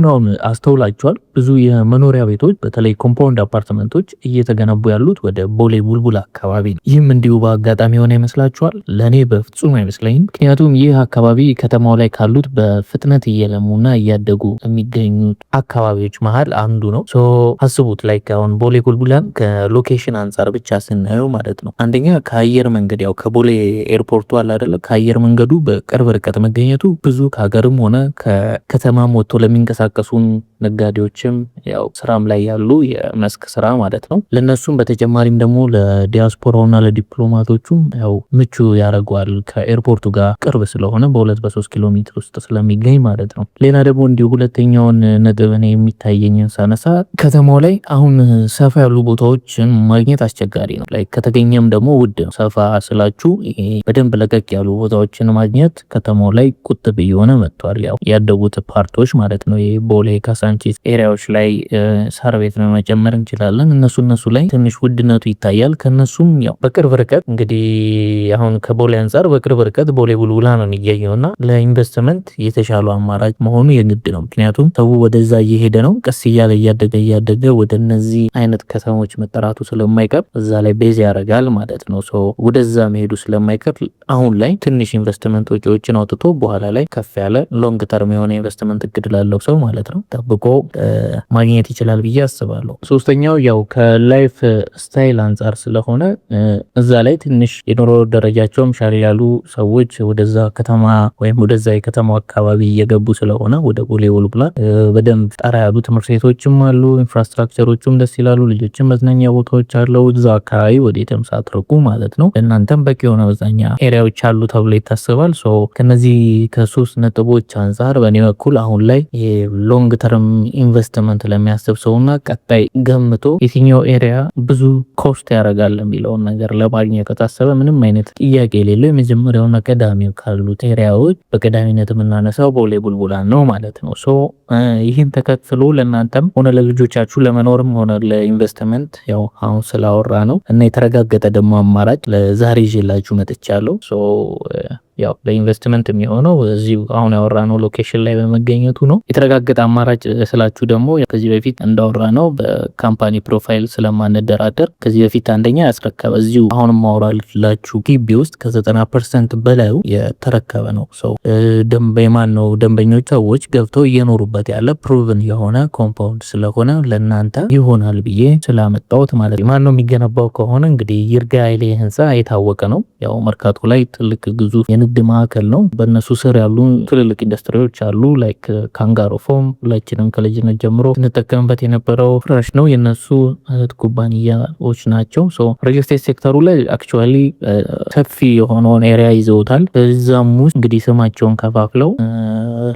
አሁን አስተውላችኋል? ብዙ የመኖሪያ ቤቶች በተለይ ኮምፓውንድ አፓርትመንቶች እየተገነቡ ያሉት ወደ ቦሌ ቡልቡላ አካባቢ ነው። ይህም እንዲሁ በአጋጣሚ የሆነ ይመስላችኋል? ለእኔ በፍጹም አይመስለኝም። ምክንያቱም ይህ አካባቢ ከተማው ላይ ካሉት በፍጥነት እየለሙና እያደጉ የሚገኙት አካባቢዎች መሀል አንዱ ነው። አስቡት ላይ አሁን ቦሌ ቡልቡላን ከሎኬሽን አንጻር ብቻ ስናየው ማለት ነው። አንደኛ ከአየር መንገድ ያው ከቦሌ ኤርፖርቱ አለ አይደለ? ከአየር መንገዱ በቅርብ ርቀት መገኘቱ ብዙ ከሀገርም ሆነ ከከተማም ወጥቶ ለሚንቀሳቀሱ ነጋዴዎችም ያው ስራም ላይ ያሉ የመስክ ስራ ማለት ነው። ለነሱም በተጨማሪም ደግሞ ለዲያስፖራውና ለዲፕሎማቶቹም ያው ምቹ ያደርገዋል። ከኤርፖርቱ ጋር ቅርብ ስለሆነ በ2-3 ኪሎ ሜትር ውስጥ ስለሚገኝ ማለት ነው። ሌላ ደግሞ እንዲሁ ሁለተኛውን ነጥብ እኔ የሚታየኝን ሳነሳ ከተማው ላይ አሁን ሰፋ ያሉ ቦታዎችን ማግኘት አስቸጋሪ ነው። ላይ ከተገኘም ደግሞ ውድ ነው። ሰፋ ስላችሁ ይሄ በደንብ ለቀቅ ያሉ ቦታዎችን ማግኘት ከተማው ላይ ቁጥብ እየሆነ መጥቷል። ያው ያደጉት ፓርቶች ማለት ነው። ይሄ ቦሌ ካሳንቺስ ኤሪያዎች ላይ ሳር ቤት ነው መጨመር እንችላለን። እነሱ ላይ ትንሽ ውድነቱ ይታያል። ከነሱም ያው በቅርብ ርቀት እንግዲህ አሁን ከቦሌ አንጻር በቅርብ ርቀት ቦሌ ቡልቡላ ነው የሚገኘውና ለኢንቨስትመንት የተሻሉ አማራጭ መሆኑ የግድ ነው። ምክንያቱም ሰው ወደዛ እየሄደ ነው። ቀስ እያለ እያደገ ወደ እነዚህ አይነት ከተሞች መጠራቱ ስለማይቀር እዛ ላይ ቤዝ ያደርጋል ማለት ነው። ወደዛ መሄዱ ስለማይቀር አሁን ላይ ትንሽ ኢንቨስትመንት ወጪዎችን አውጥቶ በኋላ ላይ ከፍ ያለ ሎንግ ተርም የሆነ ኢንቨስትመንት እቅድ ላለው ሰው ማለት ነው ጠብቆ ማግኘት ይችላል ብዬ አስባለሁ። ሶስተኛው ያው ከላይፍ ስታይል አንጻር ስለሆነ እዛ ላይ ትንሽ የኑሮ ደረጃቸውም ሻል ያሉ ሰዎች ወደዛ ከተማ ወይም ወደዛ የከተማው አካባቢ እየገቡ ስለሆነ ወደ ቦሌ ቡልቡላ በደንብ ጠራ ያሉ ትምህርት ቤቶችም አሉ። ኢንፍራስትራክቸሮቹም ደስ ይላሉ። ልጆችም መዝናኛ ቦታዎች አለው እዛ አካባቢ ወዴትም ሳትርቁ ማለት ነው። እናንተም በቂ የሆነ መዝናኛ ኤሪያዎች አሉ ተብሎ ይታሰባል። ከነዚህ ከሶስት ነጥቦች አንጻር በእኔ በኩል አሁን ላይ ሎንግ ተርም ኢንቨስትመንት ለሚያስብ ሰውና ቀጣይ ገምቶ የትኛው ኤሪያ ብዙ ኮስት ያደርጋል የሚለውን ነገር ለማግኘት ከታሰበ ምንም አይነት ጥያቄ የሌለው የመጀመሪያውና ቀዳሚው ካሉት ኤሪያዎች በቀዳሚነት የምናነሳው ቦሌ ቡልቡላ ነው ማለት ነው። ይህን ተከትሎ ለእናንተም ሆነ ለልጆቻችሁ ለመኖርም ሆነ ለኢንቨስትመንት ያው አሁን ስላወራ ነው እና የተረጋገጠ ደግሞ አማራጭ ለዛሬ ይዤላችሁ መጥቻለሁ። ያው ለኢንቨስትመንት የሚሆነው እዚሁ አሁን ያወራነው ሎኬሽን ላይ በመገኘቱ ነው። የተረጋገጠ አማራጭ ስላችሁ ደግሞ ከዚህ በፊት እንዳወራነው በካምፓኒ ፕሮፋይል ስለማንደራደር ከዚህ በፊት አንደኛ ያስረከበ እዚሁ አሁን ማወራላችሁ ግቢ ውስጥ ከ90% በላዩ የተረከበ ነው። ደንበኛን ነው ደንበኞች ሰዎች ገብተው እየኖሩበት ያለ ፕሩቭን የሆነ ኮምፓውንድ ስለሆነ ለእናንተ ይሆናል ብዬ ስላመጣሁት ማለት ነው። ማን ነው የሚገነባው ከሆነ እንግዲህ ይርጋ ኃይሌ ህንፃ የታወቀ ነው። ያው መርካቶ ላይ ትልቅ ግዙፍ የንግድ ማዕከል ነው። በእነሱ ስር ያሉ ትልልቅ ኢንዱስትሪዎች አሉ። ላይክ ካንጋሮ ፎም ሁላችንም ከልጅነት ጀምሮ ስንጠቀምበት የነበረው ፍራሽ ነው። የነሱ እህት ኩባንያዎች ናቸው። ሪል ስቴት ሴክተሩ ላይ አክቹዋሊ ሰፊ የሆነውን ኤሪያ ይዘውታል። በዛም ውስጥ እንግዲህ ስማቸውን ከፋፍለው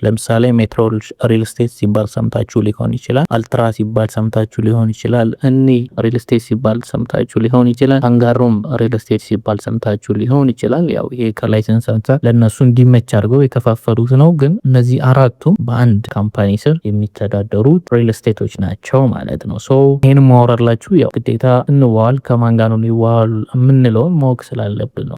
ለምሳሌ ሜትሮ ሪል ስቴት ሲባል ሰምታችሁ ሊሆን ይችላል። አልትራ ሲባል ሰምታችሁ ሊሆን ይችላል። እኒ ሪል ስቴት ሲባል ሰምታችሁ ሊሆን ይችላል። ካንጋሮም ሪል ስቴት ሲባል ሰምታችሁ ሊሆን ይችላል። ያው ይሄ ከላይሰንስ አንጻር ለእነሱ እንዲመች አድርገው የከፋፈሉት ነው። ግን እነዚህ አራቱም በአንድ ካምፓኒ ስር የሚተዳደሩ ሪል ስቴቶች ናቸው ማለት ነው። ይህን ማወራላችሁ ያው ግዴታ እንዋል ከማን ጋር ነው ይዋል የምንለውን ማወቅ ስላለብን ነው።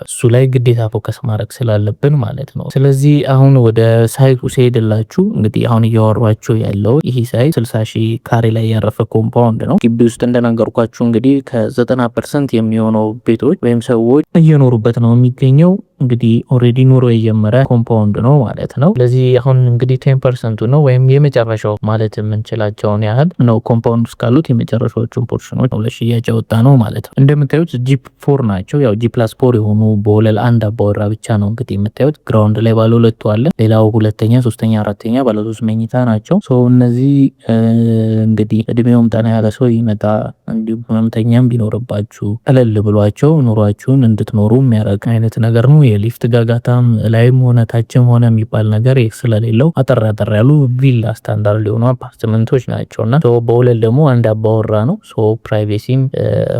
እሱ ላይ ግዴታ ፎከስ ማድረግ ስላለብን ማለት ነው። ስለዚህ አሁን ወደ ሳይቱ ሲሄድላችሁ እንግዲህ አሁን እያወሯችሁ ያለው ይህ ሳይት 60,000 ካሬ ላይ ያረፈ ኮምፓውንድ ነው። ግቢ ውስጥ እንደነገርኳችሁ እንግዲህ ከ90% የሚሆነው ቤቶች ወይም ሰዎች እየኖሩበት ነው የሚገኘው። እንግዲህ ኦሬዲ ኑሮ የጀመረ ኮምፓውንድ ነው ማለት ነው። ስለዚህ አሁን እንግዲህ 10% ነው ወይም የመጨረሻው ማለት የምንችላቸውን ያህል ነው ኮምፓውንድ ውስጥ ካሉት የመጨረሻዎቹን ፖርሽኖች ለሽያጭ ያወጣ ነው ማለት ነው። እንደምታዩት G4 ናቸው። ያው G+4 የሆኑ በወለል አንድ አባወራ ብቻ ነው እንግዲህ የምታዩት። ግራውንድ ላይ ባለ ሁለቱ አለ። ሌላው ሁለተኛ፣ ሶስተኛ፣ አራተኛ ባለ 3 መኝታ ናቸው። እነዚህ እንግዲህ እድሜውም ጠና ያለ ሰው ይመጣ እንዲሁም ህመምተኛም ቢኖርባችሁ ቀለል ብሏቸው ኑሯችሁን እንድትኖሩ የሚያደርግ አይነት ነገር ነው። የሊፍት ጋጋታም ላይም ሆነ ታችም ሆነ የሚባል ነገር ስለሌለው አጠር ያሉ ቪላ ስታንዳርድ የሆኑ አፓርትመንቶች ናቸውና በወለል ደግሞ አንድ አባወራ ነው። ፕራይቬሲም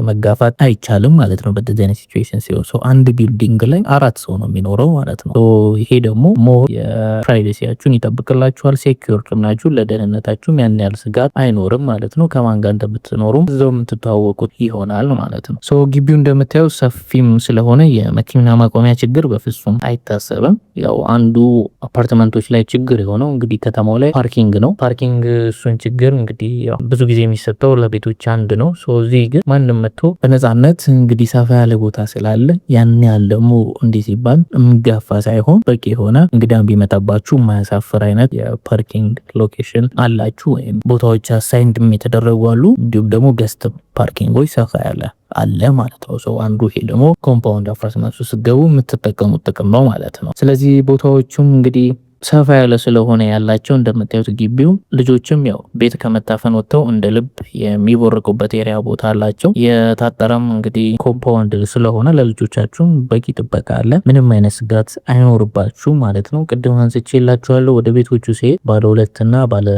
መጋፋት አይቻልም ማለት ነው። በዚህ አይነት ሲቹዌሽን ሲሆን አንድ ቢልዲንግ ላይ 4 ሰው ነው የሚኖረው ማለት ነው። ይሄ ደግሞ ሞር የፕራይቬሲያችሁን ይጠብቅላችኋል። ሴኩሪቲ ናችሁ፣ ለደህንነታችሁም ያን ያህል ስጋት አይኖርም ማለት ነው። ከማን ጋር እንደምትኖሩም እዛው የምትተዋወቁት ይሆናል ማለት ነው። ግቢው እንደምታየው ሰፊም ስለሆነ የመኪና ማቆሚያ ችግር ችግር በፍጹም አይታሰብም። ያው አንዱ አፓርትመንቶች ላይ ችግር የሆነው እንግዲህ ከተማው ላይ ፓርኪንግ ነው። ፓርኪንግ እሱን ችግር እንግዲህ ያው ብዙ ጊዜ የሚሰጠው ለቤቶች አንድ ነው። እዚህ ግን ማንም መጥቶ በነፃነት እንግዲህ ሰፋ ያለ ቦታ ስላለ ያን ያህል ደግሞ እንዲህ ሲባል የሚጋፋ ሳይሆን በቂ የሆነ እንግዳም ቢመጣባችሁ የማያሳፍር አይነት የፓርኪንግ ሎኬሽን አላችሁ ወይም ቦታዎች አሳይንድም የተደረጉ አሉ። እንዲሁም ደግሞ ገስት ፓርኪንጎች ሰፋ ያለ አለ ማለት ነው። አንዱ ይሄ ደግሞ ኮምፓውንድ አፓርትመንት ስትገቡ የምትጠቀሙት ጥቅም ነው ማለት ነው። ስለዚህ ቦታዎቹም እንግዲህ ሰፋ ያለ ስለሆነ ያላቸው እንደምታዩት ግቢው ልጆችም ያው ቤት ከመታፈን ወጥተው እንደ ልብ የሚቦርቁበት ኤሪያ ቦታ አላቸው። የታጠረም እንግዲህ ኮምፓውንድ ስለሆነ ለልጆቻችሁም በቂ ጥበቃ አለ። ምንም አይነት ስጋት አይኖርባችሁ ማለት ነው። ቅድም አንስቼላችኋለሁ። ወደ ቤቶቹ ሲሄድ ባለ 2 እና ባለ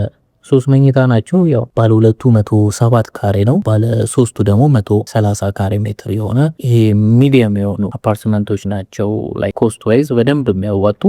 3 መኝታ ናቸው። ያው ባለ 2ቱ 107 ካሬ ነው። ባለ 3ቱ ደግሞ 130 ካሬ ሜትር የሆነ ይሄ ሚዲየም የሆኑ አፓርትመንቶች ናቸው። ላይ ኮስት ዋይዝ በደንብ የሚያዋጡ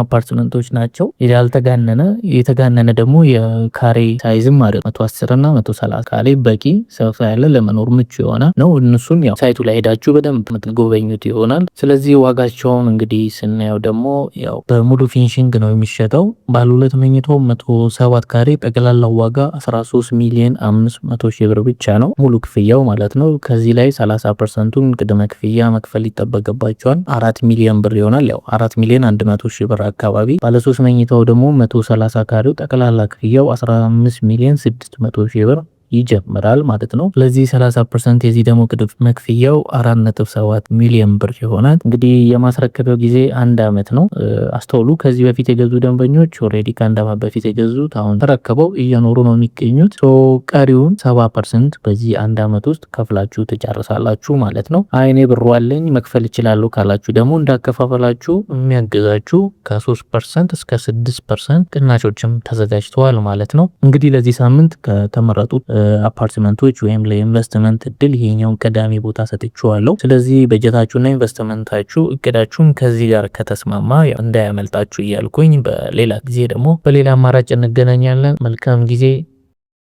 አፓርትመንቶች ናቸው። ያልተጋነነ የተጋነነ ደግሞ የካሬ ሳይዝም ማለት 110 እና 130 ካሬ በቂ ሰፋ ያለ ለመኖር ምቹ የሆነ ነው። እነሱን ያው ሳይቱ ላይ ሄዳችሁ በደንብ የምትጎበኙት ይሆናል። ስለዚህ ዋጋቸውን እንግዲህ ስናየው ደግሞ ያው በሙሉ ፊኒሺንግ ነው የሚሸጠው። ባለ 2 መኝታው 107 ካሬ ጠቅላላው ዋጋ 13 ሚሊዮን 500 ሺህ ብር ብቻ ነው ሙሉ ክፍያው ማለት ነው። ከዚህ ላይ 30%ቱን ቅድመ ክፍያ መክፈል ይጠበቅባቸዋል። 4 ሚሊዮን ብር ይሆናል። ያው 4 ሚሊዮን 100 ሺህ ብር አካባቢ። ባለ 3 መኝታው ደግሞ 130 ካሬው ጠቅላላ ክፍያው 15 ሚሊዮን 600 ሺህ ብር ይጀምራል ማለት ነው። ስለዚህ 30% የዚህ ደግሞ ቅድመ ክፍያው 4.7 ሚሊዮን ብር ይሆናል። እንግዲህ የማስረከቢያው ጊዜ 1 አመት ነው። አስተውሉ። ከዚህ በፊት የገዙ ደንበኞች ኦልሬዲ ከ1 አመት በፊት የገዙት አሁን ተረከበው እየኖሩ ነው የሚገኙት። ቀሪውን 70% በዚህ 1 አመት ውስጥ ከፍላችሁ ትጨርሳላችሁ ማለት ነው። አይኔ ብሩ አለኝ መክፈል እችላለሁ ካላችሁ ደግሞ እንዳከፋፈላችሁ የሚያግዛችሁ ከ3% እስከ 6% ቅናሾችም ተዘጋጅተዋል ማለት ነው። እንግዲህ ለዚህ ሳምንት ከተመረጡት አፓርትመንቶች ወይም ለኢንቨስትመንት እድል ይሄኛውን ቀዳሚ ቦታ ሰጥቼዋለሁ። ስለዚህ በጀታችሁና ኢንቨስትመንታችሁ እቅዳችሁን ከዚህ ጋር ከተስማማ እንዳያመልጣችሁ እያልኩኝ በሌላ ጊዜ ደግሞ በሌላ አማራጭ እንገናኛለን። መልካም ጊዜ።